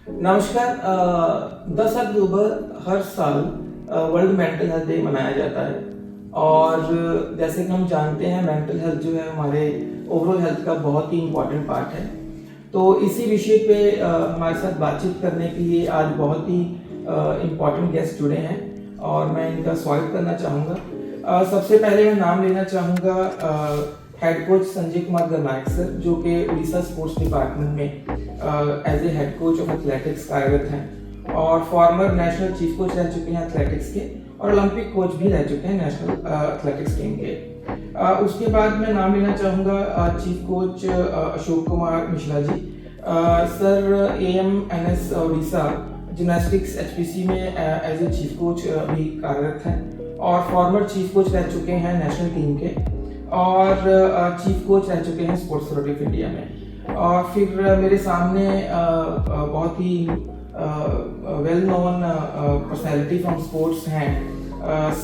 नमस्कार। 10 अक्टूबर हर साल world mental health day मनाया जाता है और जैसे कि हम जानते हैं मेंटल हेल्थ जो है हमारे ओवरऑल हेल्थ का बहुत ही इम्पोर्टेंट पार्ट है। तो इसी विषय पे हमारे साथ बातचीत करने के लिए आज बहुत ही इम्पोर्टेंट गेस्ट जुड़े हैं और मैं इनका स्वागत करना चाहूँगा। सबसे पहले मैं नाम लेना चाहूँगा head coach Sanjay Kumar Garnayak sir, जो कि उड़ीसा स्पोर्ट्स डिपार्टमेंट में as a head coach of athletics कार्यरत हैं और फॉर्मर नेशनल चीफ कोच रह चुके हैं एथलेटिक्स के और ओलंपिक कोच भी रह चुके हैं नेशनल एथलेटिक्स टीम के। उसके बाद मैं नाम लेना चाहूँगा chief coach Ashok Kumar Mishra ji. Sir AMNS Orissa gymnastics HPC में एज ए चीफ कोच भी कार्यरत हैं और फॉर्मर चीफ कोच रह चुके हैं नेशनल टीम के और चीफ कोच रह चुके हैं स्पोर्ट्स अथॉरिटी ऑफ इंडिया में। और फिर मेरे सामने बहुत ही well known personality from sports हैं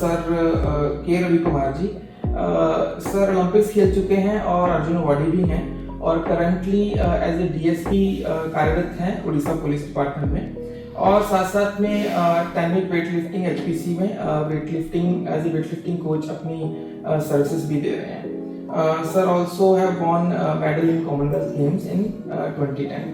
sir K Ravi Kumar ji. Sir Olympics खेल चुके हैं और अर्जुन अवार्डी भी हैं और करंटली एज ए DSP कार्यरत हैं उड़ीसा पुलिस डिपार्टमेंट में और साथ साथ में 10 मीट वेट लिफ्टिंग HPC में weightlifting as a weightlifting coach अपनी सर्विसेज भी दे रहे हैं। Sir also have won medal in Commonwealth Games in 2010।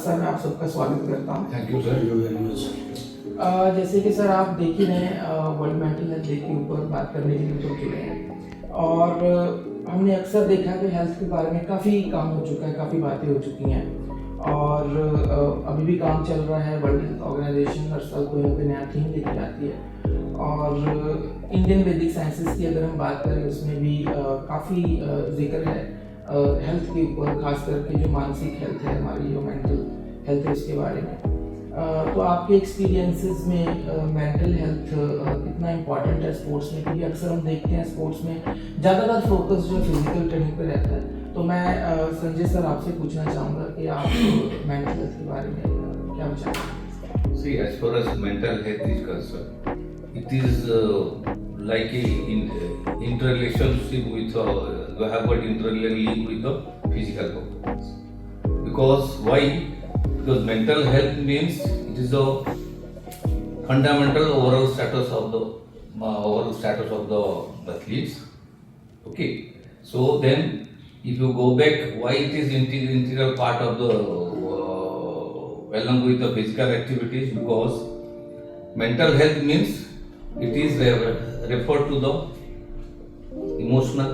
Sir मैं आप सबका स्वागत करता हूँ। Thank you sir, you very much. जैसे कि सर आप देख ही रहे हैं वर्ल्ड मेंटल हेल्थ डे के ऊपर बात करने के लिए तो जुड़े हैं और हमने अक्सर देखा है कि हेल्थ के बारे में काफ़ी काम हो चुका है, काफ़ी बातें हो चुकी हैं और अभी भी काम चल रहा है। वर्ल्ड हेल्थ ऑर्गेनाइजेशन हर साल कोई ना कोई नया थीम लेके आती है और इंडियन वैदिक साइंसेस की अगर हम बात करें उसमें भी काफ़ी जिक्र है हेल्थ के ऊपर, खास करके जो मानसिक हेल्थ है हमारी, जो मेंटल हेल्थ है उसके बारे में। तो आपके एक्सपीरियंसेस में मेंटल हेल्थ कितना इम्पोर्टेंट है स्पोर्ट्स में, क्योंकि अक्सर हम देखते हैं स्पोर्ट्स में ज़्यादातर फोकस जो फिजिकल ट्रेनिंग पे रहता है। तो मैं संजय सर आपसे पूछना चाहूँगा कि आप मेंटल हेल्थ के बारे में क्या विचार हैं? See, as far as mental health is concerned, it is like a interrelationship with you have got interrelation with the physical performance. Because why? Because mental health means it is a fundamental overall status of the athletes. Okay, so then if you go back, why it is integral part of the along with the physical activities? Because mental health means it is referred to the emotional,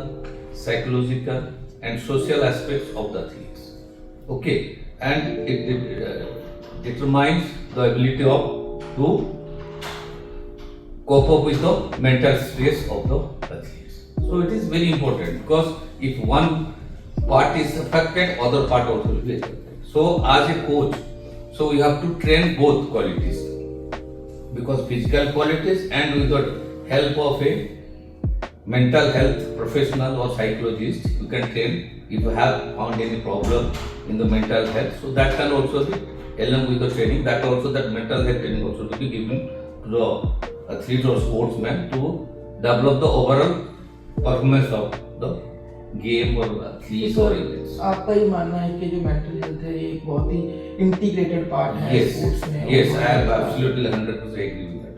psychological and social aspects of the athletes. Okay, and it determines the ability of to cope up with the mental stress of the athletes. So it is very important because if one part is affected, other part also will be affected. So as a coach, so we have to train both qualities, because physical qualities and with the help of a mental health professional or psychologist, you can train if you have found any problem in the mental health. So that can also be along with the training, that also that mental health training also to be given to the athlete or sportsman to develop the overall performance of the game और athletes और events. आपका ये मानना है कि जो mental health है ये एक बहुत ही इंटीग्रेटेड पार्ट है स्पोर्ट्स में? Yes, I am absolutely 100% agree with that.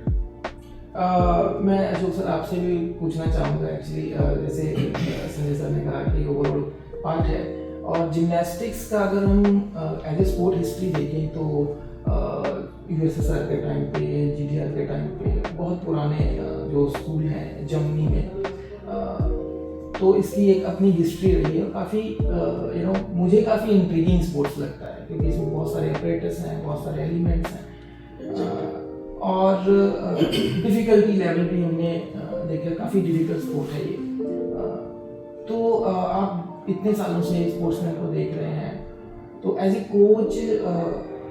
मैं अशोक सर आपसे भी पूछना चाहूँगा एक्चुअली, जैसे संजय सर ने कहा कि ओवरऑल पार्ट है और जिम्नास्टिक्स का अगर हम एज ए स्पोर्ट हिस्ट्री देखें तो USSR के टाइम पे, GDR के टाइम पे बहुत पुराने जो स्कूल हैं जर्मनी में, तो इसकी एक अपनी हिस्ट्री रही है और काफ़ी मुझे काफ़ी इंट्रीगिंग स्पोर्ट्स लगता है क्योंकि इसमें बहुत सारे ऑपरेटर्स हैं, बहुत सारे एलिमेंट्स हैं और डिफ़िकल्टी लेवल भी हमने देखा, काफ़ी डिफ़िकल्ट स्पोर्ट है ये। तो आप इतने सालों से स्पोर्ट्समैन को देख रहे हैं, तो एज ए कोच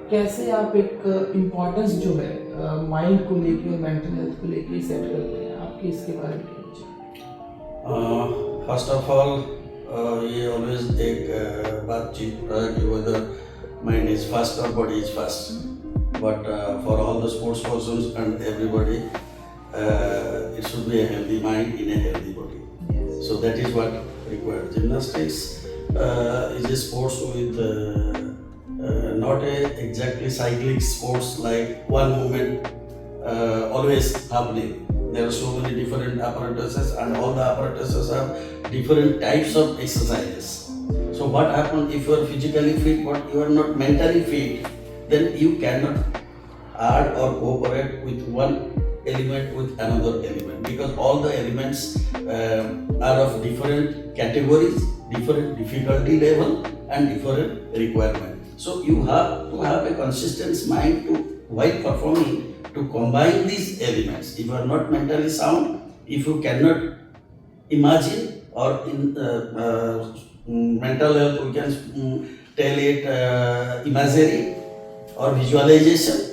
कैसे आप एक इम्पोर्टेंस जो है माइंड को लेके और मेंटल हेल्थ को लेके सेट करते हैं? आपके इसके बारे में फर्स्ट ऑफ ऑल ये ऑलवेज एक बातचीत कि whether mind is first or body is first, but for all the sports persons and everybody it should be a healthy mind in a healthy body. So that is what required. Gymnastics is a sports with not a exactly cyclic sports like one movement always happening. There are so many different apparatuses, and all the apparatuses have different types of exercises. So what happens if you are physically fit but you are not mentally fit? Then you cannot add or cooperate with one element with another element, because all the elements are of different categories, different difficulty level, and different requirement. So you have to have a consistent mind to, while performing, to combine these elements. If you are not mentally sound, if you cannot imagine, or in mental health we can tell it imagery or visualization.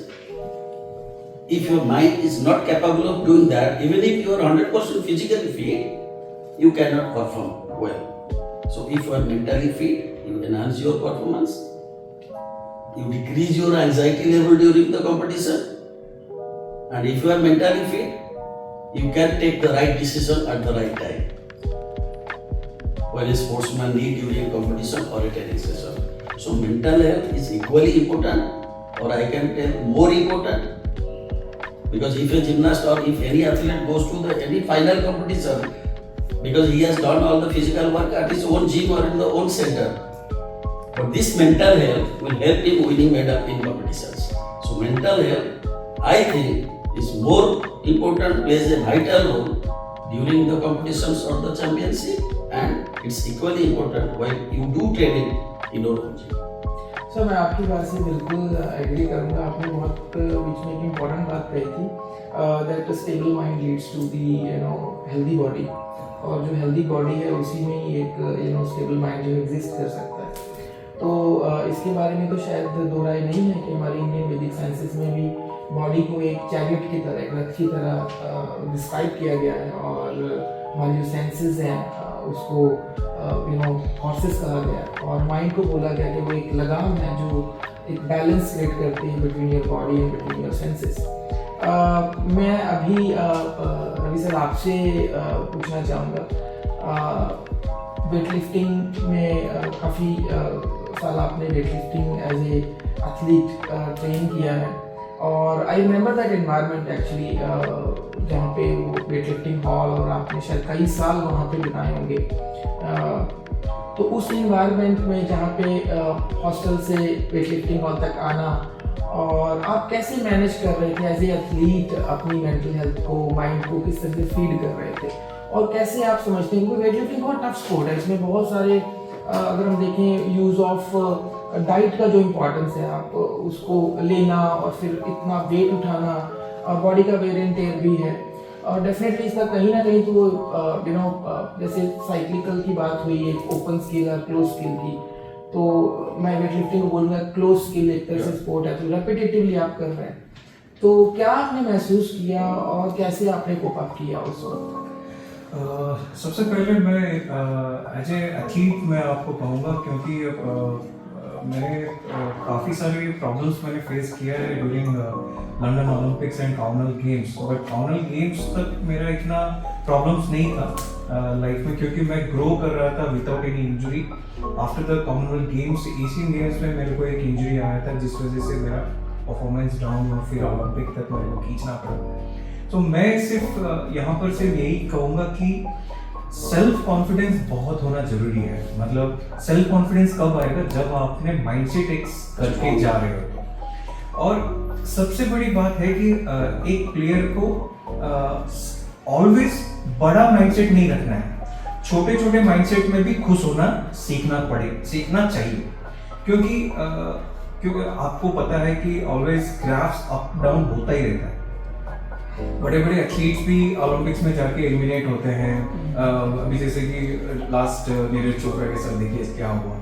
If your mind is not capable of doing that, even if you are 100% physically fit, you cannot perform well. So if you are mentally fit, you enhance your performance, you decrease your anxiety level during the competition, and if you are mentally fit, you can take the right decision at the right time when a sportsman need during competition or a training session. So mental health is equally important, or I can tell more important, because if a gymnast or if any athlete goes to any final competition, because he has done all the physical work at his own gym or in the own center, but this mental health will help him winning medal in competitions. So mental health, I think, is more important, plays a vital role during the competitions or the championship, and it's equally important when you do training in your own gym. Sir मैं आपकी बात से बिल्कुल agree करूँगा। आपने बहुत बीच में एक इम्पोर्टेंट बात कही थी, that a stable mind leads to the healthy body, और जो हेल्दी बॉडी है उसी में ही एक स्टेबल माइंड जो एग्जिस्ट कर सकता है। तो इसके बारे में तो शायद दो राय नहीं है कि हमारी इंडियन वैदिक साइंसेस में भी बॉडी को एक चैरियट की तरह, एक रथ की तरह डिस्क्राइब किया गया है, और हमारी जो सेंसेस हैं उसको हॉर्सेस कहा गया, और माइंड को बोला गया कि वो एक लगाम है जो एक बैलेंस क्रिएट करती है between your body and between your senses. मैं अभी रवि सर आपसे पूछना चाहूँगा, वेट लिफ्टिंग में काफ़ी साल आपने weightlifting as a athlete train किया है, और I remember that environment actually, जहाँ पे वो वेट लिफ्टिंग हॉल, और आपने शायद कई साल वहाँ पे बिताए होंगे। तो उस इन्वायरमेंट में जहाँ पे हॉस्टल से वेट लिफ्टिंग हॉल तक आना, और आप कैसे मैनेज कर रहे थे एज ए एथलीट अपनी मेंटल हेल्थ को, माइंड को किस तरह से फीड कर रहे थे, और कैसे आप समझते हैं, क्योंकि वेट लिफ्टिंग बहुत टफ स्पोर्ट है, इसमें बहुत सारे अगर हम देखें यूज़ ऑफ डाइट का जो इम्पोर्टेंस है, आप उसको लेना और फिर इतना वेट उठाना, बॉडी का वेयर एंड टेयर भी है, और डेफिनेटली इसका कहीं ना कहीं तो जैसे साइक्लिकल की बात हुई, एक ओपन स्किल और क्लोज स्किल की, तो मैं वेट लिफ्टिंग को बोलूँगा क्लोज स्किल एक तरह से स्पोर्ट है, तो रेपिटेटिवली आप कर रहे हैं, तो क्या आपने महसूस किया और कैसे आपने कोप अप किया उस वक्त? सबसे पहले मैं एज ए एथलीट मैं आपको कहूँगा, क्योंकि मैंने काफ़ी सारे प्रॉब्लम्स मैंने फेस किया है during London Olympics and Commonwealth games, but Commonwealth games तक मेरा इतना प्रॉब्लम्स नहीं था लाइफ में, क्योंकि मैं ग्रो कर रहा था without any injury. After the Commonwealth games, Asian games में मेरे को एक इंजरी आया था, जिस वजह से मेरा परफॉर्मेंस डाउन हुआ, फिर ओलंपिक तक मेरे को खींचना पड़ा। तो मैं सिर्फ यहाँ पर सिर्फ यही कहूँगा कि सेल्फ कॉन्फिडेंस बहुत होना जरूरी है। मतलब सेल्फ कॉन्फिडेंस कब आएगा, जब आपने माइंडसेट एक करके जा रहे हो। और सबसे बड़ी बात है कि एक प्लेयर को ऑलवेज बड़ा माइंडसेट नहीं रखना है, छोटे छोटे माइंडसेट में भी खुश होना सीखना चाहिए, क्योंकि आपको पता है कि ऑलवेज ग्राफ्स अप डाउन होता ही रहता है। बड़े बड़े एथलीट्स भी ओलंपिक्स में जाके एलिमिनेट होते हैं, अभी जैसे कि लास्ट नीरज चोपड़ा के साथ देखिए क्या हुआ।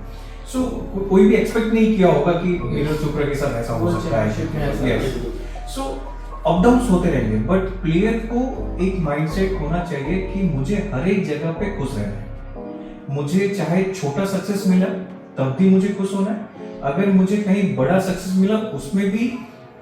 सो कोई भी एक्सपेक्ट नहीं किया होगा कि नीरज चोपड़ा के साथ ऐसा हो सकता है। सो अप डाउन्स होते रहेंगे, बट प्लेयर को एक माइंडसेट होना चाहिए कि मुझे हर एक जगह पे खुश रहना है। मुझे चाहे छोटा सक्सेस मिला तब भी मुझे खुश होना है, अगर मुझे कहीं बड़ा सक्सेस मिला उसमें भी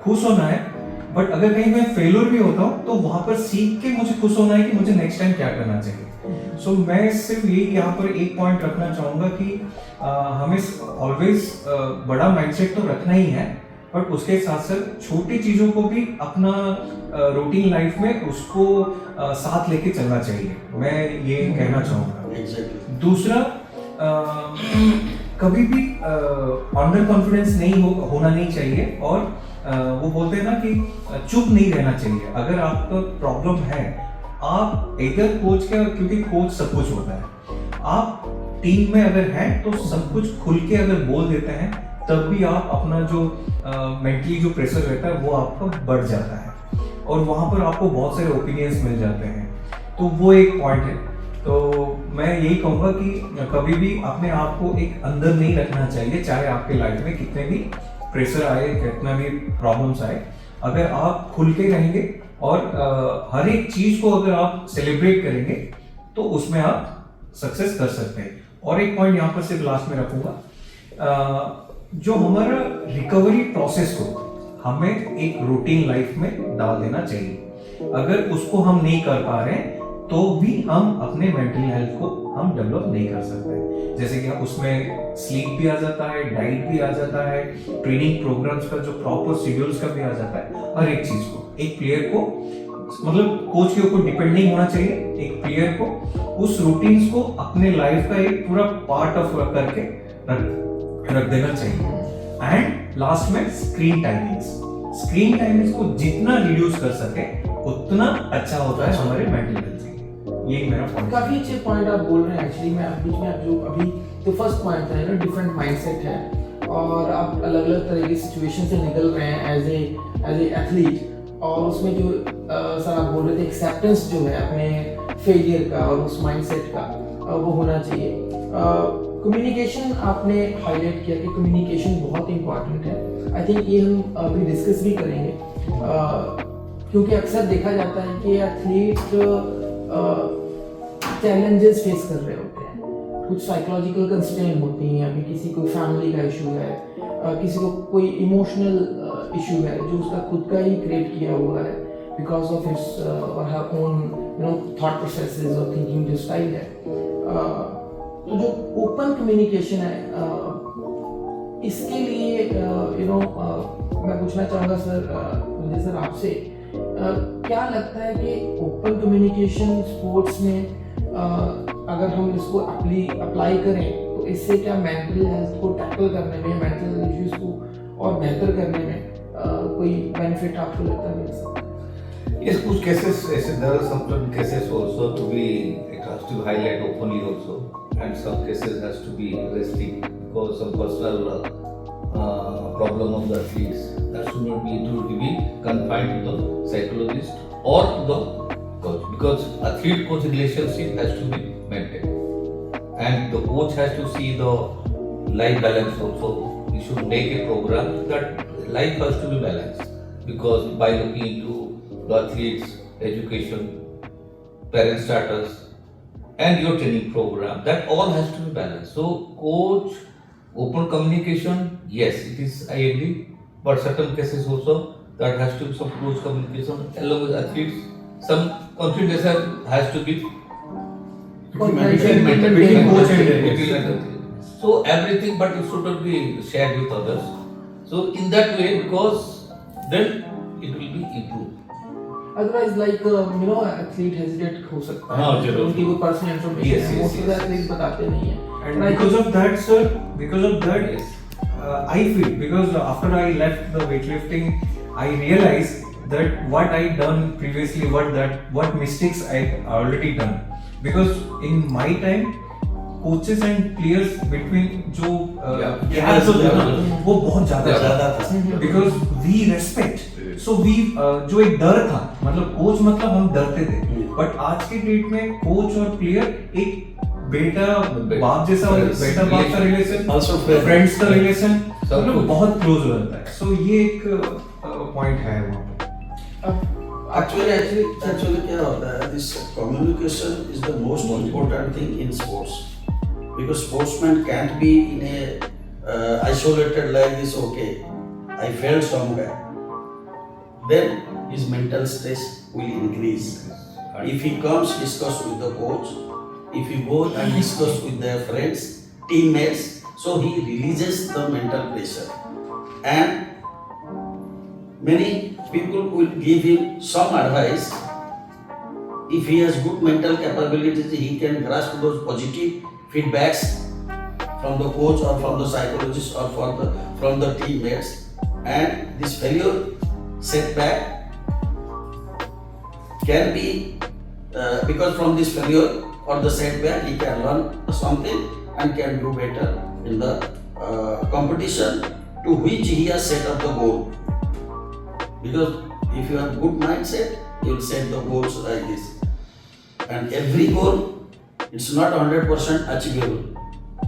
खुश होना है, बट अगर कहीं मैं फेलियर भी होता हूँ तो वहां पर सीख के मुझे खुश होना है कि मुझे नेक्स्ट टाइम क्या करना चाहिए। सो मैं सिर्फ यही यहाँ पर एक पॉइंट रखना चाहूँगा कि हमें ऑलवेज बड़ा माइंडसेट तो रखना ही है, बट उसके साथ साथ छोटी चीज़ों को भी अपना रूटीन लाइफ में उसको साथ लेके चलना चाहिए, मैं ये कहना चाहूँगा। Exactly. दूसरा, कभी भी अंडर कॉन्फिडेंस नहीं होना नहीं चाहिए, और वो बोलते हैं ना कि चुप नहीं रहना चाहिए। अगर आपका प्रॉब्लम है, आप इधर कोच का, क्योंकि कोच सब कुछ होता है, आप टीम में अगर हैं तो सब कुछ खुल के अगर बोल देते हैं, तब भी आप अपना जो मेंटली जो प्रेशर रहता है वो आपका बढ़ जाता है, और वहाँ पर आपको बहुत सारे ओपिनियंस मिल जाते हैं। तो वो एक पॉइंट है। तो मैं यही कहूँगा कि कभी भी अपने आप को एक अंदर नहीं रखना चाहिए, चाहे आपके लाइफ में कितने भी प्रेशर आए, कितना भी प्रॉब्लम्स आए। अगर आप खुल के रहेंगे और हर एक चीज़ को अगर आप सेलिब्रेट करेंगे तो उसमें आप सक्सेस कर सकते हैं। और एक पॉइंट यहाँ पर सिर्फ लास्ट में रखूँगा, जो हमारा रिकवरी प्रोसेस को हमें एक रूटीन लाइफ में डाल देना चाहिए। अगर उसको हम नहीं कर पा रहे हैं तो भी हम अपने मेंटल हेल्थ को हम डेवलप नहीं कर सकते। जैसे कि उसमें स्लीप भी आ जाता है, डाइट भी आ जाता है, ट्रेनिंग प्रोग्राम्स का जो प्रॉपर शेड्यूल्स का भी आ जाता है। हर एक चीज को एक प्लेयर को, मतलब कोच के ऊपर डिपेंड नहीं होना चाहिए। एक प्लेयर को उस रूटीन्स को अपने लाइफ का एक पूरा पार्ट ऑफ करके रख देना चाहिए। एंड लास्ट में स्क्रीन टाइमिंग्स को जितना रिड्यूस कर सके उतना अच्छा होता है हमारे मेंटल हेल्थ के लिए। ये मेरा पॉइंट। काफी अच्छे पॉइंट आप बोल रहे हैं। एक्चुअली मैं बीच में आप जो अभी तो फर्स्ट पॉइंट था ना, डिफरेंट माइंडसेट है, और आप अलग अलग तरह की सिचुएशन से निकल रहे हैं एज ए एथलीट, और उसमें जो सर आप बोल रहे थे एक्सेप्टेंस जो है अपने फेलियर का और उस माइंडसेट का, वो होना चाहिए। कम्युनिकेशन आपने हाईलाइट किया कि कम्युनिकेशन बहुत इंपॉर्टेंट है। आई थिंक ये हम अभी डिस्कस भी करेंगे, क्योंकि अक्सर देखा जाता है कि एथलीट चैलेंजेस फेस कर रहे होते हैं, कुछ साइकोलॉजिकल कंस्ट्रेंट होती हैं, अभी किसी को फैमिली का इशू है, किसी को कोई इमोशनल इशू है जो उसका खुद का ही क्रिएट किया हुआ है बिकॉज ऑफ हिज और हर ओन थॉट प्रोसेसेस और थिंकिंग जो स्टाइल है। तो जो ओपन कम्युनिकेशन है, इसके लिए मैं पूछना चाहूँगा सर आपसे, क्या लगता है कि ओपन कम्युनिकेशन स्पोर्ट्स में अगर हम इसको अप्लाई करें तो इससे क्या मेंटल हेल्थ को टैकल करने में, मेंटल इश्यूज को और बेहतर करने में कोई बेनिफिट आपको लगता है मिल सकता है? Yes, कुछ cases ऐसे there are some cases also to be, it has to highlight openly also, and some cases has to be restrict because some personal problem of the athletes that should not be to be confined to the psychologist or to the coach, because athlete coach relationship has to be maintained and the coach has to see the life balance also. You should make a program that life has to be balanced, because by looking into the athletes education, parent status and your training program, that all has to be balanced. So coach open communication, yes, it is, I agree, but certain cases also that has to be some close communication along with athletes. Some confidential has to be between coach and athlete. So everything, but it should not be shared with others. So in that way, because then it will be improved. Otherwise, like athlete hesitate हो सकता है, हाँ, जरूर। उनकी कोई personal information Yes, है, yes, most of the yes. athletes बताते नहीं हैं। And But I because think- of that, sir, because of that, Yes. I feel, because after I left the weightlifting, I realized that what I done previously, what mistakes I already done. Because in my time, coaches and players between जो gap होता था वो बहुत ज़्यादा था। Because we respect, so we जो एक डर था, मतलब कोच मतलब हम डरते थे, बट आज के डेट में कोच और प्लेयर एक बेटा बाप जैसा, बेटा बाप का रिलेशन, Also friends. फ्रेंड्स का रिलेशन, सब मतलब कुछ। बहुत क्लोज हो जाता है। सो ये एक पॉइंट है वहाँ पे। Actually क्या होता है, this communication is the most important thing in sports, because sportsman can't be in a isolated like this. Okay, I failed somewhere, then his mental stress will increase. If he comes discuss with the coach, if you go and discuss with their friends, teammates, so he releases the mental pressure. And many people will give him some advice. If he has good mental capabilities, he can grasp those positive feedbacks from the coach or from the psychologist or from the teammates. And this failure setback can be because from this failure or the setback he can learn something and can do better in the competition to which he has set up the goal. Because if you have good mindset, you will set the goals like this. And every goal, it's not 100% achievable.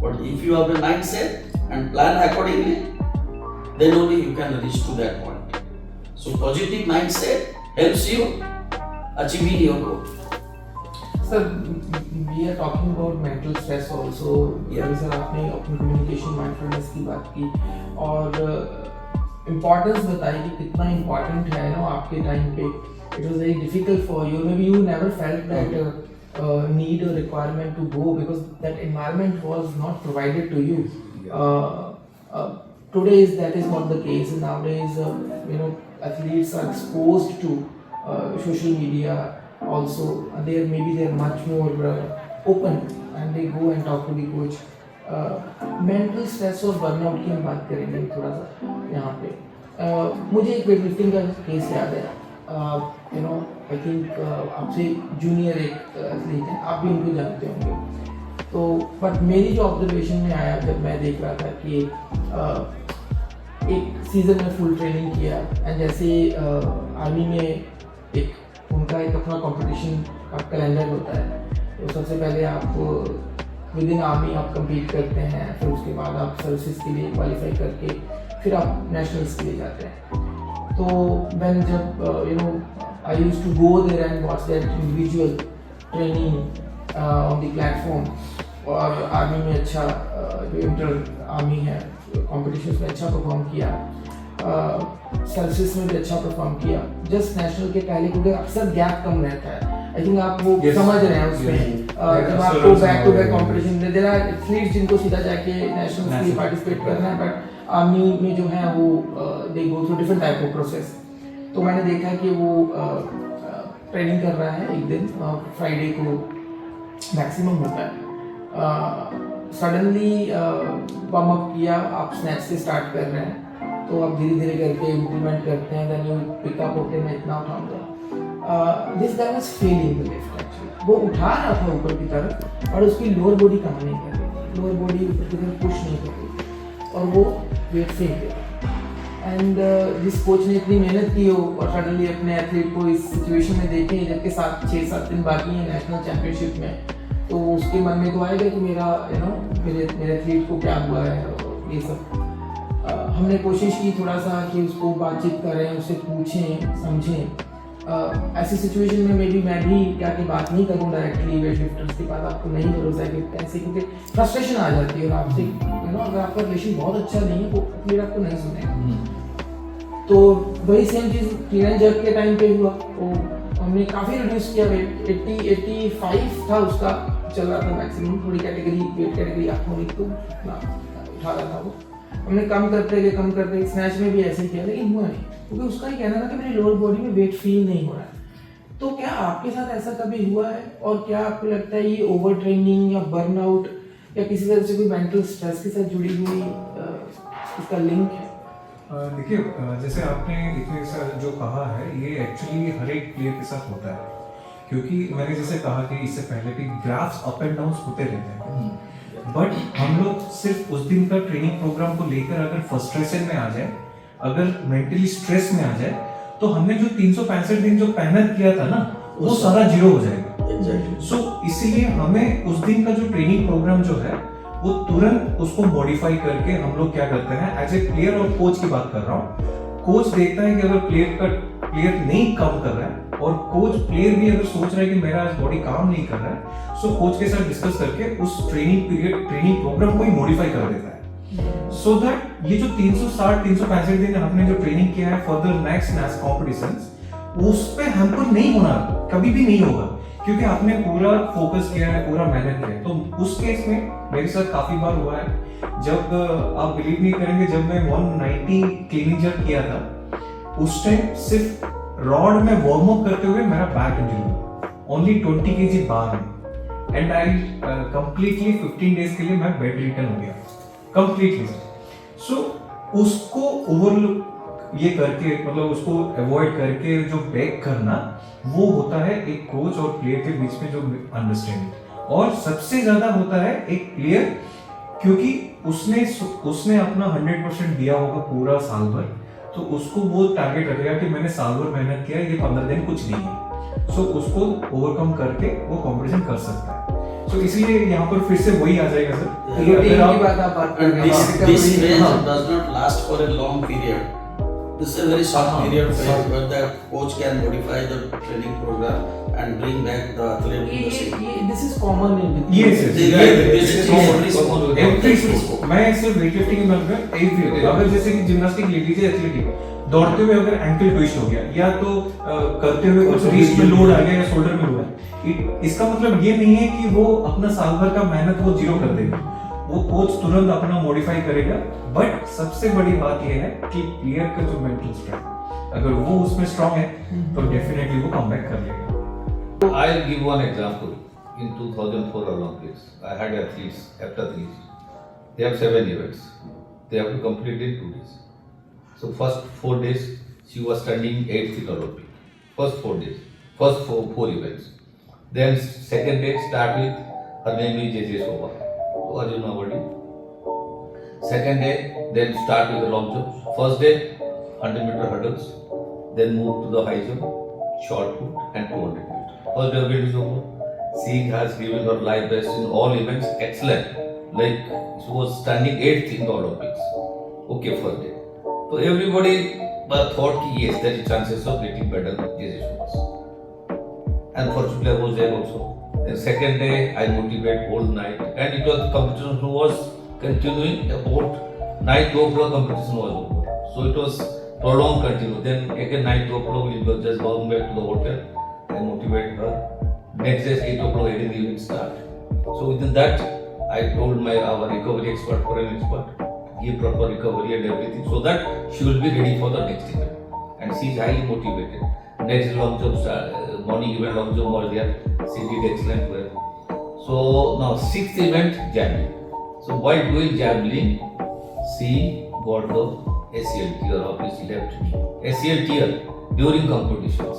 But if you have a mindset and plan accordingly, then only you can reach to that point. So positive mindset helps you achieving your goal. Sir we are talking about mental stress also. Yeah. Sir आपने open communication mindfulness की बात की और importance बताई कि कितना important है ना आपके time पे. It was very difficult for you. Maybe you never felt that need or requirement to go because that environment was not provided to you. Today that is not the case. Nowadays, athletes are exposed to social media. Also, they're much more open and they go and talk to the coach. Mental stress और burnout की हम बात करेंगे थोड़ा सा यहाँ पे. मुझे एक weightlifting का केस याद है. I think आपसे जूनियर एक एथलीट है, आप भी उनको जानते होंगे. तो बट मेरी जो ऑब्जर्वेशन में आया जब मैं देख रहा था कि एक सीज़न में फुल ट्रेनिंग किया एंड जैसे आर्मी में एक उनका एक अपना कंपटीशन का कैलेंडर होता है. तो सबसे पहले आप विद इन आर्मी आप compete करते हैं, फिर उसके बाद आप सर्विसेज के लिए क्वालिफाई करके फिर आप नेशनल्स के लिए जाते हैं. तो when जब I used to go there and watch that individual training on the platform. और आर्मी में अच्छा जो इंटर आर्मी है कॉम्पिटिशन्स में अच्छा परफॉर्म किया, सर्विसेज में भी अच्छा परफॉर्म किया. जस्ट नेशनल के पहले क्योंकि अक्सर गैप कम रहता है. आई थिंक आप वो समझ रहे हैं उसमें. जब आपको back to back competition there are athletes जिनको सीधा जाके नेशनल के लिए पार्टिसिपेट करना है, बट आर्मी में जो है वो they go through different type of process. तो मैंने देखा कि वो ट्रेनिंग कर रहा है एक दिन फ्राइडे को मैक्सिमम होता है. सडनली वार्म अप किया, आप स्नैच से स्टार्ट कर रहे हैं तो आप धीरे धीरे करके इम्प्लीमेंट करते हैं. देन यू पिकअप होके मैं इतना उठाऊंगा. This guy was failing the lift actually. वो उठा रहा था ऊपर की तरफ और उसकी लोअर बॉडी काम नहीं कर रही थी, लोअर बॉडी ऊपर की तरफ पुश नहीं कर रही और वो वेट फेंक गया. एंड जिस कोच ने इतनी मेहनत की हो और सडनली अपने एथलीट को इस सिचुएशन में देखे जबकि 6-7 दिन बाकी है नेशनल चैंपियनशिप में, तो उसके मन में तो आएगा कि मेरा मेरे एथलीट को क्या हुआ है और ये सब. हमने कोशिश की थोड़ा सा कि उसको बातचीत करें, उससे पूछें, समझें. ऐसी सिचुएशन में मे बी मैं भी क्या कि बात नहीं करूँ डायरेक्टली वेट लिफ्टर्स के पास. आपको नहीं भरोसा है कि ऐसे क्योंकि फ्रस्ट्रेशन आ जाती है और आपसे अगर आपका रिलेशन बहुत अच्छा नहीं है वो फिर आपको नहीं सुनेगा. तो वही सेम चीज़ क्लीन जग के टाइम पे हुआ. तो हमने काफ़ी रिड्यूस किया वेट. 85 था उसका चल रहा था मैक्सिमम. थोड़ी वेट कैटेगरी आप होनी तो उठा रहा था वो. हमने कम करते स्नैच में भी ऐसे ही किया लेकिन हुआ नहीं क्योंकि उसका ही कहना था कि मेरी लोअर बॉडी में वेट फील नहीं हो रहा है. तो क्या आपके साथ ऐसा कभी हुआ है और क्या आपको लगता है ये ओवर ट्रेनिंग या बर्नआउट या किसी तरह से कोई मेंटल स्ट्रेस के साथ जुड़ी हुई इसका लिंक है? देखिए, जैसे आपने इतने जो कहा है ये एक्चुअली हर एक प्लेयर के साथ होता है. क्योंकि मैंने जैसे कहा कि इससे पहले भी ग्राफ्स अप एंड डाउन होते रहते हैं. बट हम लोग सिर्फ उस दिन का ट्रेनिंग प्रोग्राम को लेकर अगर फ्रस्ट्रेशन में आ जाए, अगर मेंटली स्ट्रेस में आ जाए, तो हमने जो 365 दिन जो मेहनत किया था ना वो सारा जीरो हो जाएगा. Exactly. सो इसीलिए हमें उस दिन का जो ट्रेनिंग प्रोग्राम जो है वो तुरंत उसको मॉडिफाई करके हम लोग क्या करते हैं, एज ए प्लेयर और कोच की बात कर रहा हूँ. कोच देखता है कि अगर प्लेयर नहीं काम कर रहा है और प्लेयर भी अगर सोच रहा है कि मेरा आज बॉडी काम नहीं कर रहा है, सो कोच के साथ डिस्कस करके उस ट्रेनिंग प्रोग्राम को ही मॉडिफाई कर देता है. सो दैट ये जो 365 दिन हमने जो ट्रेनिंग किया है फॉर द नेक्स्ट कॉम्पिटिशंस, उस पे हैम्पर नहीं होना, कभी भी नहीं होगा. क्योंकि आपने पूरा फोकस किया है, पूरा मेहनत किया है। तो उस केस में मेरे साथ काफी बार हुआ है, जब आप बिलीव नहीं करेंगे, जब मैं 190 क्लीनिंग जब किया था उस टाइम सिर्फ रॉड में वार्म अप करते हुए मेरा बैक इंजरी हुआ, ओनली 20 kg बार में, एंड आई कंप्लीटली 15 डेज के लिए मैं बेड रिटर्न हो गया कंप्लीटली। सो उसको ओवरलुक ये करके, मतलब उसको अवॉइड करके जो बैक करना, वो होता है एक कोच और प्लेयर के बीच में जो अंडरस्टैंडिंग। और सबसे ज्यादा होता है एक प्लेयर, क्योंकि उसने अपना 100% दिया होगा पूरा साल भर, तो उसको वो टारगेट रखेगा कि मैंने साल भर मेहनत किया, ये 15 दिन कुछ नहीं है। सो उसको ओवरकम करके वो कंपटीशन कर सकता है। सो इसलिए यहाँ पर फिर से वही आ जाएगा सर, कि रूटीन अगर की आप बात आप बात कर And रहे हैं, this phase हाँ. does not last for a long period. This is a very short period phase where the coach can modify the training program and bring back the athlete to the same. this is common in Yes, yes. This is every sport. Every sport. मैं सिर्फ weight lifting में every, अगर जैसे कि gymnastic ले लीजिए, athletic, दौड़ते हुए अगर एंकल ट्विस्ट हो गया, या तो करते हुए कुछ रिस्ट में लोड आ गया या शोल्डर में लोड है, इसका मतलब ये नहीं है कि वो अपना साल भर का मेहनत वो जीरो कर देगा, वो कोच तुरंत अपना मॉडिफाई करेगा। बट सबसे बड़ी बात ये है कि प्लेयर का जो मेंटल स्ट्रेंथ, अगर वो उसमें स्ट्रांग है तो डेफिनेटली वो कमबैक कर लेगा। I'll give one example. In 2004 Olympics, I had athletes, heptathletes. They have 7 events. They have to complete in 2 days. So first 4 days, she was standing 8th in Olympic. First 4 days, first four events. Then second day start with, her name is JJ Soba, Arjun Awadi. Second day, then start with the long jumps. First day, 100-meter hurdles. Then move to the high jump, short put, and 200 meters. First day event is over. She has given her life best in all events, excellent. Like she was standing 8th in the Olympics. Okay, first day. So everybody thought ki yes, there is chances of getting better than JJ Soba. And fortunately, I was there also. Then second day, I motivate whole night, and it was competition was continuing about night 2 o'clock. Competition was over, so it was prolonged continue. Then again night 2 o'clock, we were just going back to the hotel. I motivate her. Next day 8 o'clock, again the event start. So within that, I told our recovery expert, foreign expert, give proper recovery and everything, so that she will be ready for the next event. And she is highly motivated. Next long jump, morning event long jump was there. She did excellent well. So now 6th event, javelin. So while doing javelin, she got the ACL tear of his left knee. ACL tear during competitions.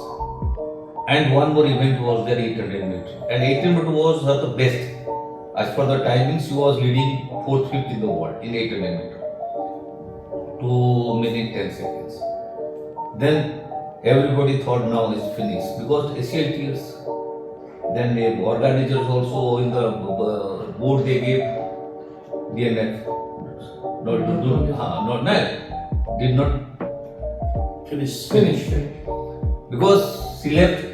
And one more event was there, 800 meters. And 800 meters was her the best. As per the timing, she was leading 4th, 5th in the world in 800 meters. 2 minutes 10 seconds. Then everybody thought now is finished because ACL tears. Then the organizers also in the board they gave DNF. Did not Finish. because she left.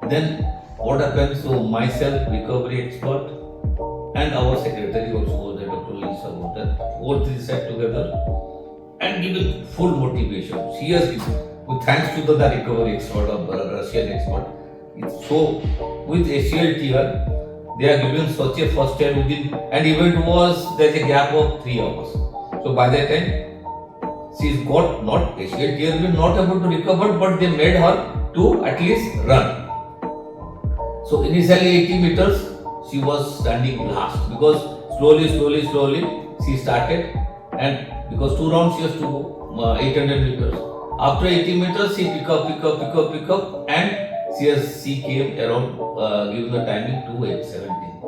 Then what happened? So myself, recovery expert, and our secretary also was there, Dr. Lisa was there. All three sat together and given full motivation. She has given, with thanks to the recovery expert of Russian expert. So with ACL tear, they are given such a first aid within, and event was there's a gap of 3 hours. So by that time, she's got not ACL tear, will not able to recover, but they made her to at least run. So initially 80 meters, she was standing last because slowly she started, and because 2 rounds she has to go 800 meters. After 80 meters, she pick up, and she came around giving the timing 2:8:17,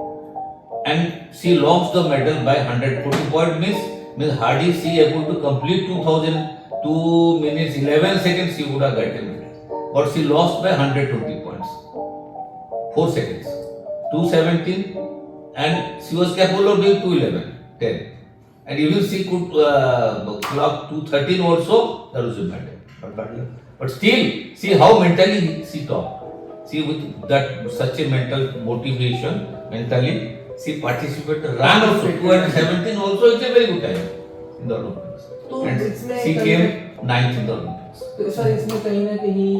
and she lost the medal by 140 points. Means hardly she able to complete 2 minutes 11 seconds. She would have got a medal, but she lost by 120 points, 4 seconds, 2:17, and she was capable of doing 2:11:10, and even she could clock 2:13 also. That was a medal, but still see how mentally she topped. See with that such a mental motivation, mentally she participated, ran also 2:17 also. It's a very good time in the Olympics, तो and इसमें she came 9th in the Olympics. performance. तो sir इसमें कहीं ना कहीं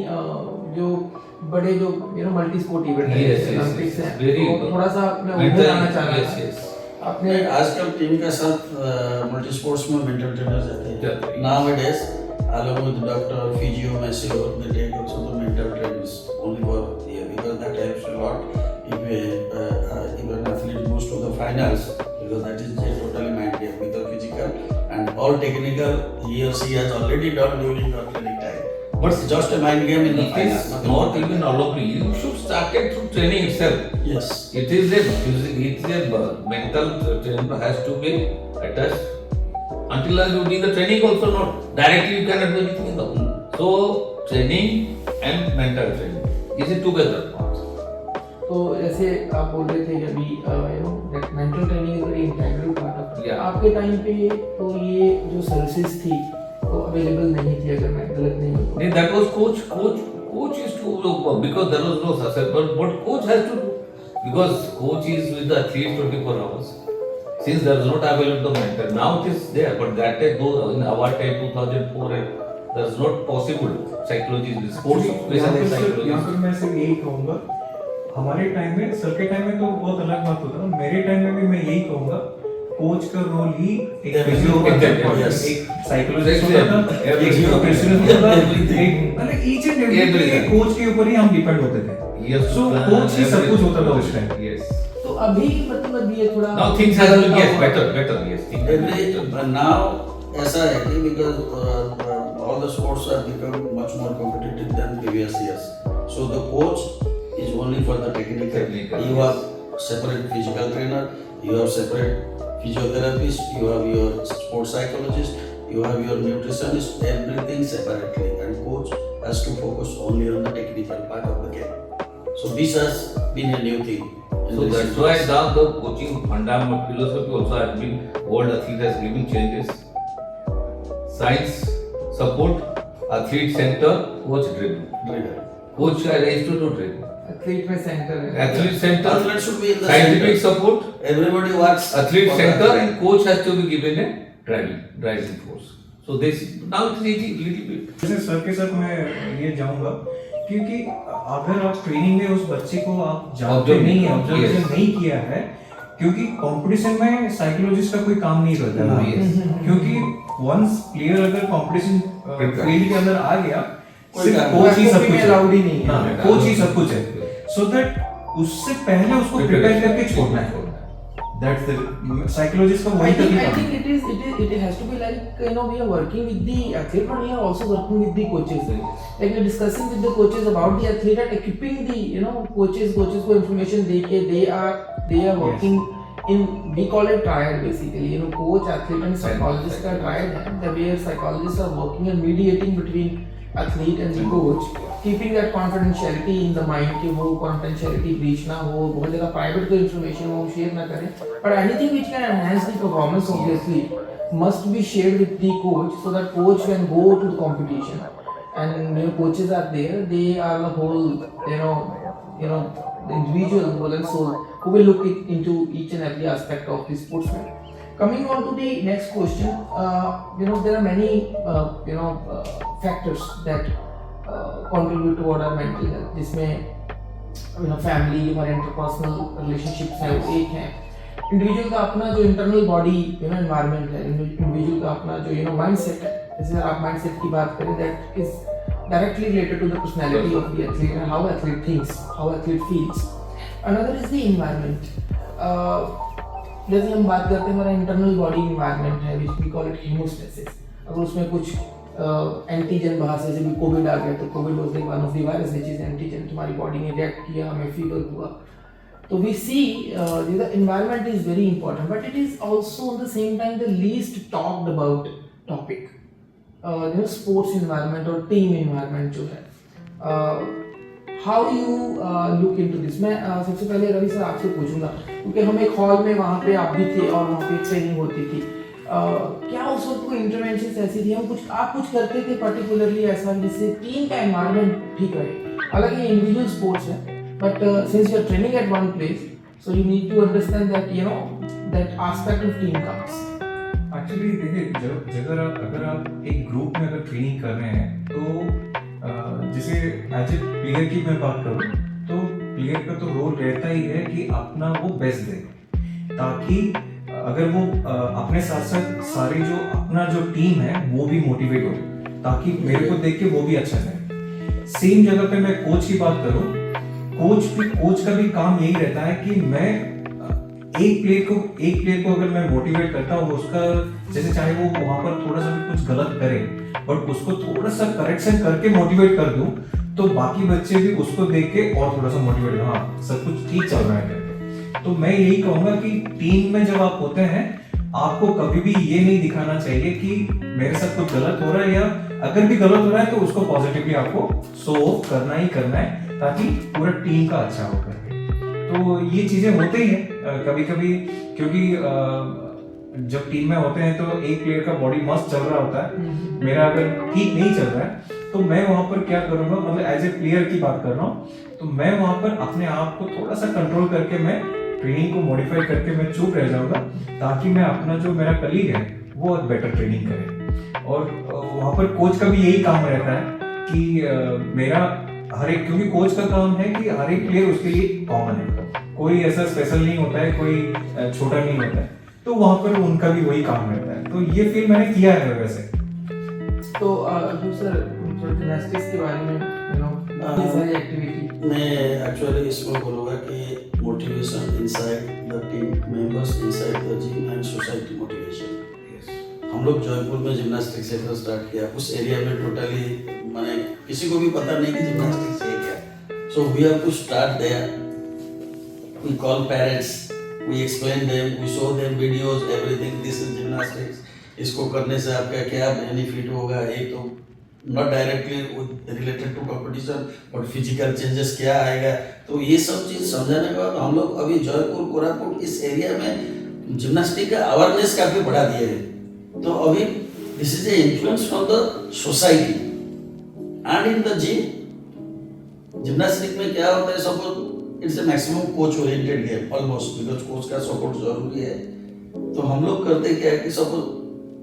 जो बड़े जो मल्टी स्पोर्ट इवेंट है Yes, yes, ओलंपिक्स yes, है very तो good. थोड़ा सा मैं Mental- उधर आना चाह रहा yes, था yes. आपने आजकल टीम के साथ मल्टी स्पोर्ट्स में मेंटल ट्रेनर जाते जाते हैं हैं. nowadays along with doctor physio masseur they take also the mental trainers only for yeah, because that helps a lot if an athlete goes to the finals because that is a totally mind game with the physical and all technical he or she has already done during the training time but it's just a mind game in the It final is nothing not more than even that. all of you. You should start it through training itself. yes It is a mental trainer has to be attached. Until you do the training also not directly you cannot do anything in the home. So training and mental training is it together. तो जैसे आप बोल रहे थे कि अभी mental training is very integral part of Yeah. आपके time पे तो ये जो सर्विसेज थी वो अवेलेबल नहीं थी अगर मैं गलत नहीं हूँ तो। That was coach is to because there was no success but coach has to do because coach is with the athlete 24 hours. Since there is not available the mentor, now it is there, but that time though in our time 2004 there is not possible psychology sports यहाँ specialized पर psychology. मैं सिर्फ यही कहूँगा हमारे time में sir के time में तो बहुत अलग बात होता था मेरे टाइम में भी मैं यही कहूँगा कोच का रोल ही एक Yeah, फिजियो होता था yes. एक साइकोलॉजिस्ट होता था एक Everything. न्यूट्रिशनिस्ट होता था Everything. एक मतलब each and everything Everything. Coach के ऊपर ही हम डिपेंड होते थे Yes, So, plan, coach ही सब कुछ होता था उस everything. time. Yes. तो अभी मतलब ये थोड़ा Now things has been yes बदलता हुआ। better yes things have been Every better. but now ऐसा है कि because all the sports have become much more competitive than previous years. So the coach is only for the technical. Technical, You yes. have separate physical trainer, you have separate physiotherapist, you have your sports psychologist, you have your nutritionist, everything separately. And coach has to focus only on the technical part of the game. So this has been a new thing. in So recent that's why years. now the coaching fundamental philosophy also has been world athlete has given changes. Science support, athlete center, coach driven. Coach is to driven. Athlete में centre है Athlete center, Athlete should be in the scientific center. support, Everybody works. athlete for the center, athlete. and coach has to be given a driving force. So this now it is easy, little bit. जैसे sir के साथ मैं ये जाऊंगा क्योंकि अगर आप training में उस बच्चे को आप जानते Observe नहीं है नहीं, ऑब्जर्वेशन yes. नहीं किया है क्योंकि कंपटीशन में साइकोलॉजिस्ट का कोई काम नहीं करता ना Yes. क्योंकि वंस प्लेयर अगर कंपटीशन फील्ड के अंदर आ गया कोई सिर्फ काम कोच ही सब नहीं। कुछ है allowed ही नहीं है। हाँ, कोच ही सब कुछ है सो दैट उससे पहले उसको प्रिपेयर करके छोड़ना है दैट्स द साइकोलॉजिस्ट का वही तक ही I काम think है it has to be like we are working with the athlete, but we are also working with the coaches. Like we are discussing with the coaches about the athlete and equipping the coaches को information दे के they are working in we call it triad basically. Coach, athlete and psychologist का triad है. The way psychologists are working and mediating between athlete and the coach, keeping that confidentiality in the mind कि वो confidentiality breach ना हो, बहुत ज़्यादा private कोई information वो share ना करें, but anything which can enhance the performance of the athlete must be shared with the coach so that coach can go to the competition. And coaches are there, they are the whole the individual whole and soul who will look into each and every aspect of the sportsman. Coming on to the next question, there are many factors that contribute toward our mental health. जिसमें family, हमारे interpersonal relationships हैं वो एक हैं. Individual का अपना जो internal body environment है, individual का अपना जो mindset है. जैसे आप mindset की बात करें, that is directly related to the personality of the athlete and how athlete thinks, how athlete feels. Another is the environment. जैसे हम बात करते हैं हमारा इंटरनल बॉडी इन्वायरमेंट है which we call it homeostasis. अगर उसमें कुछ एंटीजन बाहर से जब कोविड आ गया तो Covid was one of the virus which is antigen, तुम्हारी बॉडी ने रिएक्ट किया, हमें फीवर हुआ. तो we see the environment is very important but it is also at the same time the least talked about topic. Sports environment और team environment जो है, how you look into this. मैं सबसे पहले रवि सर आपसे पूछूंगा क्योंकि हम एक हॉल में वहाँ पे आप भी थे और वहाँ पे ट्रेनिंग होती थी. क्या उस वक्त कोई इंटरवेंशन ऐसी थी, आप कुछ करते थे पर्टिकुलरली ऐसा जिससे टीम का एनवायरनमेंट ठीक रहे? हालांकि ये इंडिविजुअल स्पोर्ट्स है but since you are training at one place so you need to understand that that aspect of team comes. Actually देखिए अगर आप एक ग्रुप में अगर ट्रेनिंग कर रहे हैं तो जैसे एज ए प्लेयर की मैं बात करूँ तो प्लेयर का तो रोल रहता ही है कि अपना वो बेस्ट दे, ताकि अगर वो अपने साथ साथ सारे जो अपना जो टीम है वो भी मोटिवेट हो, ताकि मेरे को देख के वो भी अच्छा करे। सेम जगह पे मैं कोच की बात करूँ, कोच का भी काम यही रहता है कि मैं एक प्लेयर को अगर मैं मोटिवेट करता हूँ, उसका जैसे चाहे वो वहां पर थोड़ा सा भी कुछ गलत करे बट उसको थोड़ा सा करेक्शन करके मोटिवेट कर दूं, तो बाकी बच्चे भी उसको देख के और थोड़ा सा मोटिवेट, हाँ सब कुछ ठीक चल रहा है। तो मैं यही कहूंगा कि टीम में जब आप होते हैं आपको कभी भी ये नहीं दिखाना चाहिए कि मेरे साथ कुछ गलत हो रहा है, या अगर भी गलत हो रहा है तो उसको पॉजिटिवली आपको शो ऑफ करना ही करना है, ताकि पूरा टीम का अच्छा हो करके। तो ये चीजें होते ही हैं कभी कभी, क्योंकि जब टीम में होते हैं तो एक प्लेयर का बॉडी मस्त चल रहा होता है, मेरा अगर ठीक नहीं चल रहा है तो मैं वहां पर क्या करूंगा, मतलब एज ए प्लेयर की बात कर रहा हूँ, तो मैं वहां पर अपने आप को थोड़ा सा कंट्रोल करके मैं ट्रेनिंग को मॉडिफाई करके मैं चुप रह जाऊंगा, ताकि मैं अपना जो मेरा कलीग है वो बेटर ट्रेनिंग करे। और वहां पर कोच का भी यही काम रहता है कि मेरा हर एक, क्योंकि कोच का काम है कि हर एक प्लेयर उसके लिए कॉमन है, कोई ऐसा स्पेशल नहीं होता है, कोई छोटा नहीं होता है, तो वहां पर उनका भी वही काम रहता है। तो ये फील मैंने किया है वैसे। तो सर जिम्नास्टिक्स के बारे में ये सारी एक्टिविटी मैं एक्चुअली इसमें बोलूँगा कि motivation inside the team members, inside the gym and society motivation. हम लोग जयपुर में जिम्नास्टिक सेंटर स्टार्ट किया, उस एरिया में टोटली मैंने किसी को भी पता नहीं कि जिम्नास्टिक्स है क्या। So we have to start there, we call parents, we explain them, we show them videos, everything, this is gymnastics, इसको करने से आपका क्या बेनिफिट होगा। एक तो not directly related to competition but physical changes क्या आएगा, तो ये सब चीज़ समझाने के बाद हम लोग अभी जयपुर कोरापुट इस एरिया में जिम्नास्टिक का अवेयरनेस काफ़ी बढ़ा दिए हैं। तो अभी this is a influence from the society and in the gym. Gymnastic में क्या होता है, suppose it's a maximum coach oriented game almost, because coach का सपोर्ट जरूरी है। तो हम लोग करते क्या है कि सपोज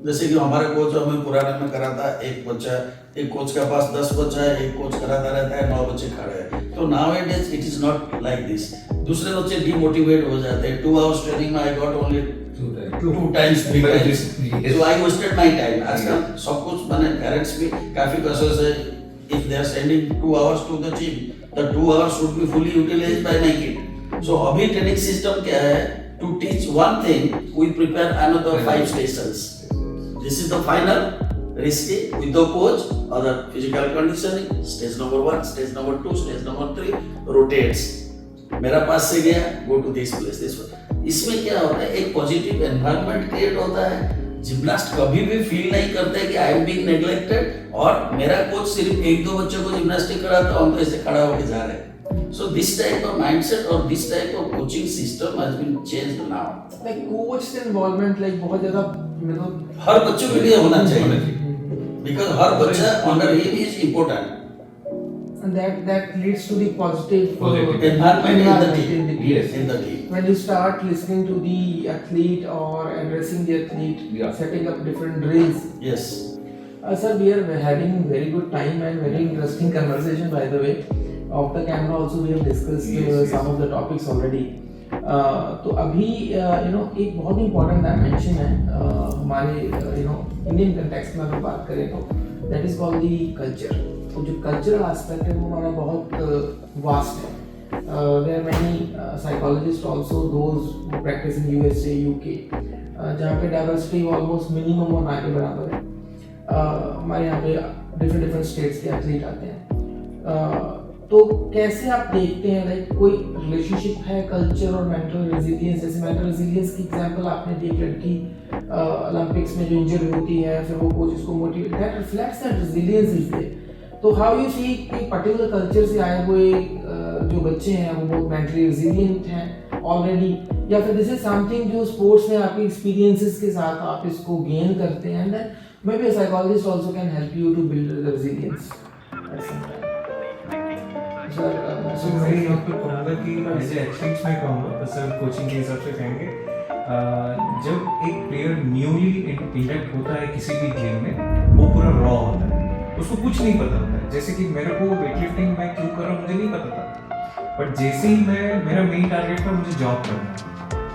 जैसे कि हमारे कोच हमें पुराने में कराता है, एक कोच के पास 10 बच्चा है, एक कोच कराता रहता है, 9 बच्चे खड़े हैं। तो nowadays it is not like this, दूसरे बच्चे डिमोटिवेट हो जाते हैं। 2 आवर्स ट्रेनिंग में I got only 2 times 3 times, so I wasted my time। आजकल सब कुछ मैंने पेरेंट्स भी काफी कसर से, if they are sending 2 hours to the gym, the 2 hours should be fully utilized by my kid। So अभी ट्रेनिंग सिस्टम क्या है, to teach one thing we prepare another 5 stations। This is the final risky with the coach, other physical conditioning, stage number 1, stage number 2, stage number 3 rotates। मेरा पास से गया, go to this place, this one। इसमें क्या होता है, एक positive environment create होता है। जिम्नास्ट कभी भी फील नहीं करते कि आई एम बीइंग नेग्लेक्टेड और मेरा कोच सिर्फ 1-2 बच्चों को जिम्नास्टिक कराता, हम तो ऐसे खड़ा होके जा रहे हैं। So this type of mindset or this type of coaching system has been changed now। Like coach से इन्वॉल्वमेंट लाइक बहुत ज्यादा मतलब हर बच्चों के लिए होना चाहिए, बिकॉज हर बच्चा under him is important. and that leads to the positive environment in the team। Yes, in the team। When you start listening to the athlete or addressing the athlete, Yeah. setting up different drills. Yes। Sir, we are having very good time and very interesting conversation, by the way. Off the camera also we have discussed Yes, some of the topics already। तो अभी एक बहुत important dimension है हमारे Indian context में अगर बात करें तो that is called the culture. तो जो कल्चरल एस्पेक्ट है वो हमारा बहुत वास्ट है। There are many psychologists also those who practice in USA UK, जहाँ पे डाइवर्सिटी ऑलमोस्ट मिनिमम और ना के बराबर है। हमारे यहाँ पे डिफरेंट स्टेट्स के एथलीट आते हैं। तो कैसे आप देखते हैं लाइक कोई रिलेशनशिप है कल्चर और मेंटल रेजिलियंस? जैसे मेंटल रेजिलियंस की एग्जांपल आपने दी, लड़की ओलंपिक्स में जो इंजर होती है फिर वो कोच उसको motivate, that reflects that resilience is there. तो हाउ यू सी कि पर्टिकुलर कल्चर से आए हुए जो बच्चे हैं वो बहुत मेंटली रेजिलियंट हैं ऑलरेडी, या फिर दिस इज समथिंग जो स्पोर्ट्स में आपके एक्सपीरियंसेस के साथ आप इसको गेन करते हैं, and then may be a psychologist also can help you to build the resilience at some time. Sir मैं यहाँ पे कहूँगा कि एज ए एथलीट्स में कहूँगा, तो सर कोचिंग के हिसाब से कहेंगे जब एक प्लेयर न्यूली इंडक्ट होता है किसी भी गेम में, वो पूरा रॉ होता है, उसको कुछ नहीं पता होता है। जैसे कि मेरे को वेटलिफ्टिंग में क्यों कर रहा हूँ मुझे नहीं पता था, बट जैसे ही मेरा मेन टारगेट था मुझे जॉब करना है,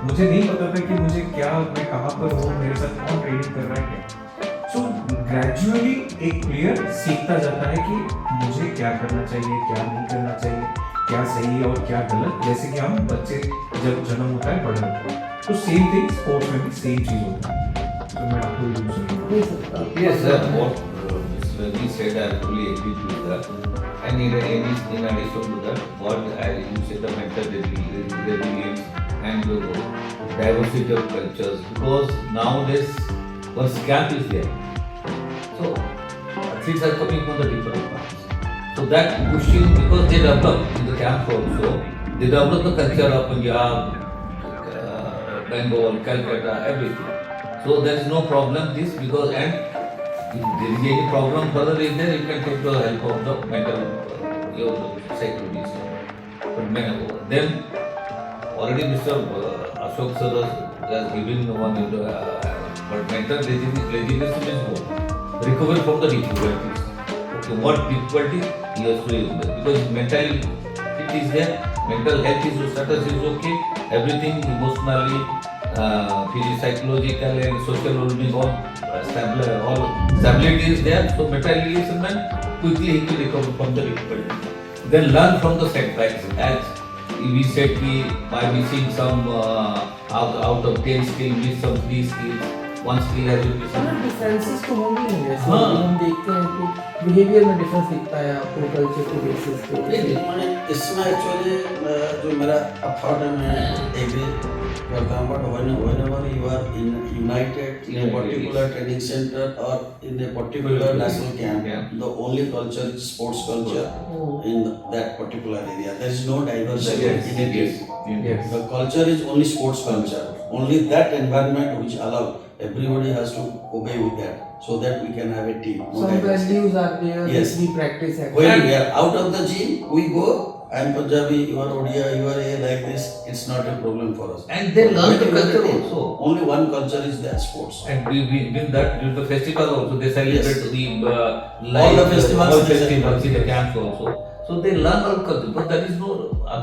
मुझे नहीं पता था कि मुझे क्या, मैं कहाँ पर हूँ, मेरे साथ कौन ट्रेनिंग कर रहा है क्या। सो ग्रेजुअली एक प्लेयर सीखता जाता है कि मुझे क्या करना चाहिए, क्या नहीं करना चाहिए, क्या सही है और क्या गलत। जैसे कि हम बच्चे जब जन्म होता है बड़े होते हैं, तो सेम थिंग स्पोर्ट्स में भी सेम चीज होता है। तो मैं आपको ये पूछ रहा हूँ। Yes, sir. What Mr. Ravi said, I fully agree with that. And in addition to that, what you said, the mental resilience and the diversity of cultures. Because nowadays, one camp is there. So athletes are coming from the different parts. So that pushing, because they develop in the camps also, they develop the culture of Punjab, Bengal, Calcutta, everything. So there is no problem this, because and if there is any problem further is there, you can take the help of the mental your psychologist. But then already Mr. Ashok sir has given one but mental resilience is what? Recovery from the difficulties. Okay, what difficulty he has to use, because mentally it is there, mental health is status is okay, everything emotionally, psychological and social well-being all stability is there. So mentally is man quickly he will recover from the difficulty. Then learn from the setbacks, as we said कि by missing some out of 10 skills miss some 3 skills, one skill has to be some. Differences तो होंगे ही नहीं, जैसे हाँ। हम देखते हैं कि बिहेवियर में डिफरेंस दिखता है आपको कल्चर के बेसिस पे। मैंने इसमें एक्चुअली जो मेरा थॉट है मैं एग्री करता हूँ, but whenever you are united in a particular training center or in a particular national camp, the only culture is sports culture in that particular area. There is no diversity in it. Yes. The culture is only sports culture. Only that environment which allow everybody has to obey with that, so that we can have a team. No Some diversity. values are there Yes. which we practice at When we are out of the gym, we go. I am Punjabi, you are Odia, you are a like this. It's not a problem for us. And they learn the When we are culture a team, also. Only one culture is that sports. And we did that during the festival also. They celebrate Yes. the All the festivals all they festivals in the celebrate. camps also. So they learn our culture, but there is no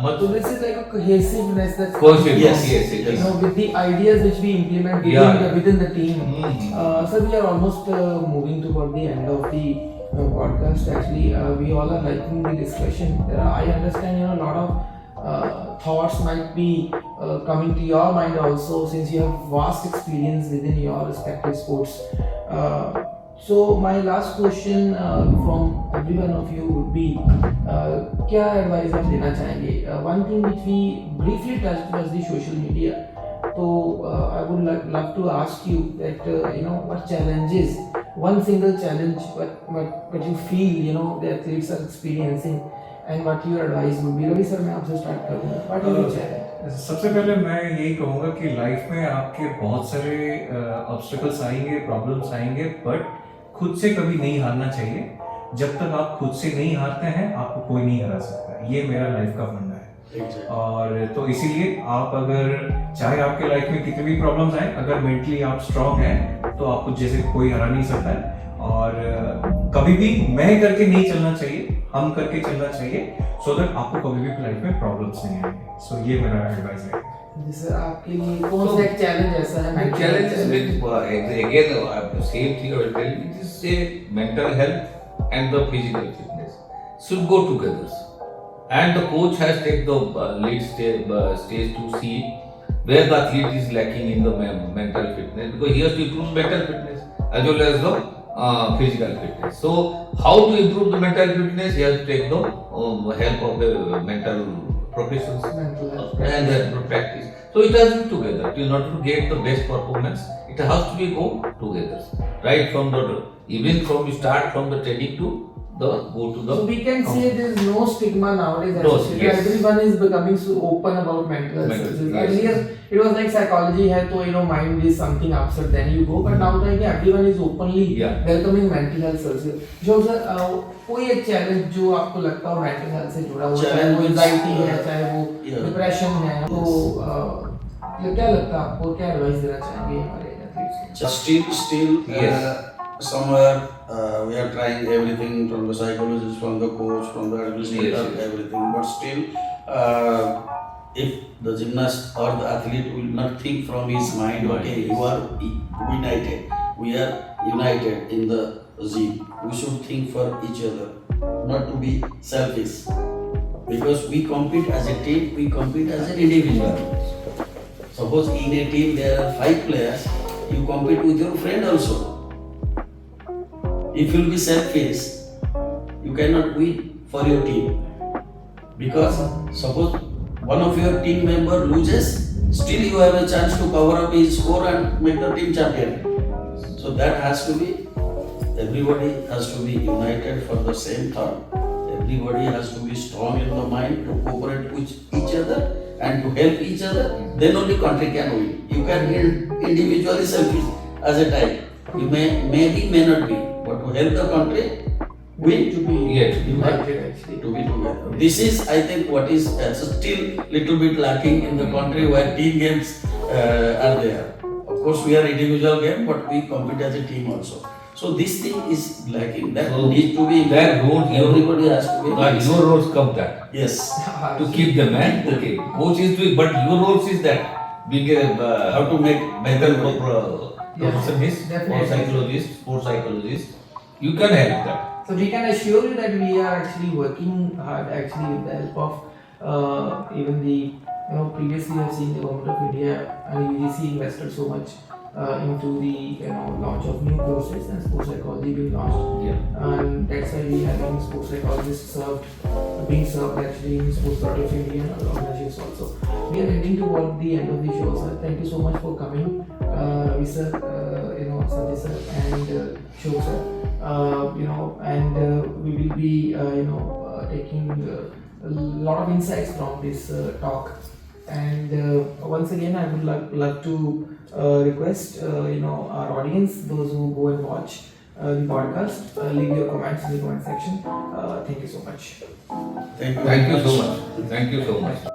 much So this is like a cohesiveness that's cohesive. Yes. Yes, Yes. you know, with the ideas which we implement within, Yeah. within the team. Mhm. So we are almost moving toward the end of the podcast. Actually, we all are liking the discussion. I understand, you know, a lot of thoughts might be coming to your mind also, since you have vast experience within your respective sports. So my last question from every one of you would be, क्या advice आप देना चाहेंगे? One thing which we briefly touched was the social media. So I would love to ask you that you know, what challenges, one single challenge, what you feel, you know, the athletes are experiencing, and what your advice would be. Ravi sir, मैं आपसे start करूँगा. What is your challenge? सबसे पहले मैं यही कहूँगा कि life में आपके बहुत सारे ऑब्स्टिकल्स आएंगे, प्रॉब्लम्स आएंगे, बट खुद से कभी नहीं हारना चाहिए। जब तक आप खुद से नहीं हारते हैं, आपको कोई नहीं हरा सकता। ये मेरा लाइफ का फंडा है। और तो इसीलिए आप अगर चाहे आपके लाइफ में कितनी भी प्रॉब्लम्स आए, अगर मेंटली आप स्ट्रांग हैं तो आपको जैसे कोई हरा नहीं सकता है। और कभी भी मैं करके नहीं चलना चाहिए, हम करके चलना चाहिए, सो दैट आपको कभी भी लाइफ में प्रॉब्लम्स नहीं आएंगे। सो ये मेरा एडवाइस है। जैसे आपके लिए कौन सा एक चैलेंज ऐसा है? The challenge is with again same thing I will tell you. It is a mental health and the physical fitness should go together, and the coach has take the lead stage to see where the athlete is lacking in the mental fitness, because he has to improve mental fitness as well as the physical fitness. So how to improve the mental fitness? He has to take the help of the mental professionals Mental health and then practice. So it has to be together. In order to get the best performance, it has to be go together. Right from the even from start from the training to the go to the. So we can say there is no stigma nowadays. No, Actually, yes. Everyone is becoming so open about mental health Mental, services. yes. Earlier, it was like psychology है तो you know mind is something upset, then you go. But now like everyone is openly Yeah. welcoming mental health services. जो sir कोई एक challenge जो आपको लगता हो mental health से जुड़ा हुआ, चाहे वो Challenges, एंजाइटी है, चाहे वो yeah. डिप्रेशन है, तो क्या लगता है आपको, क्या एडवाइस देना चाहेंगे हमारे एथलीट्स को? Just still, Yes. somewhere we are trying everything from the psychologist, from the coach, from the administrator, Yes, yes. everything. But still, if the gymnast or the athlete will not think from his mind, okay, you are united, we are united in the gym. We should think for each other, not to be selfish. Because we compete as a team, we compete as an individual. Suppose in a team there are 5 players, you compete with your friend also. If you will be selfish, you cannot win for your team. Because suppose one of your team member loses, still you have a chance to cover up his score and make the team champion. So that has to be, everybody has to be united for the same thought. Everybody has to be strong in the mind to cooperate with each other and to help each other. Then only country can win. You can be individually selfish as a type. You may not be, but to help the country, win To be Yes. united actually. to be together. This is, I think, what is still little bit lacking in the country where team games are there. Of course, we are individual game, but we compete as a team also. So this thing is lacking. That So needs to be. that road, Everybody has to be. your roles come that. Yes. To keep the man, okay. Coach is doing, but your roles is that being a How to make better. professionist or definitely. psychologist, sports psychologist, you can help that. So we can assure you that we are actually working hard actually with the help of even the, previously I've seen the government of India and UGC invested so much into the launch of new courses and sports psychology being launched, Yeah. and that's why we have having sports psychologists being served actually in Sports Authority of India and other organizations also. We are heading toward the end of the show, sir. Thank you so much for coming, Ravi sir, Sanjay sir, and Shok sir. And we will be taking a lot of insights from this talk. And once again, I would love to request our audience, those who go and watch the podcast, leave your comments in the comment section. Thank you so much. Thank you. Thank you so much. Thank you so much.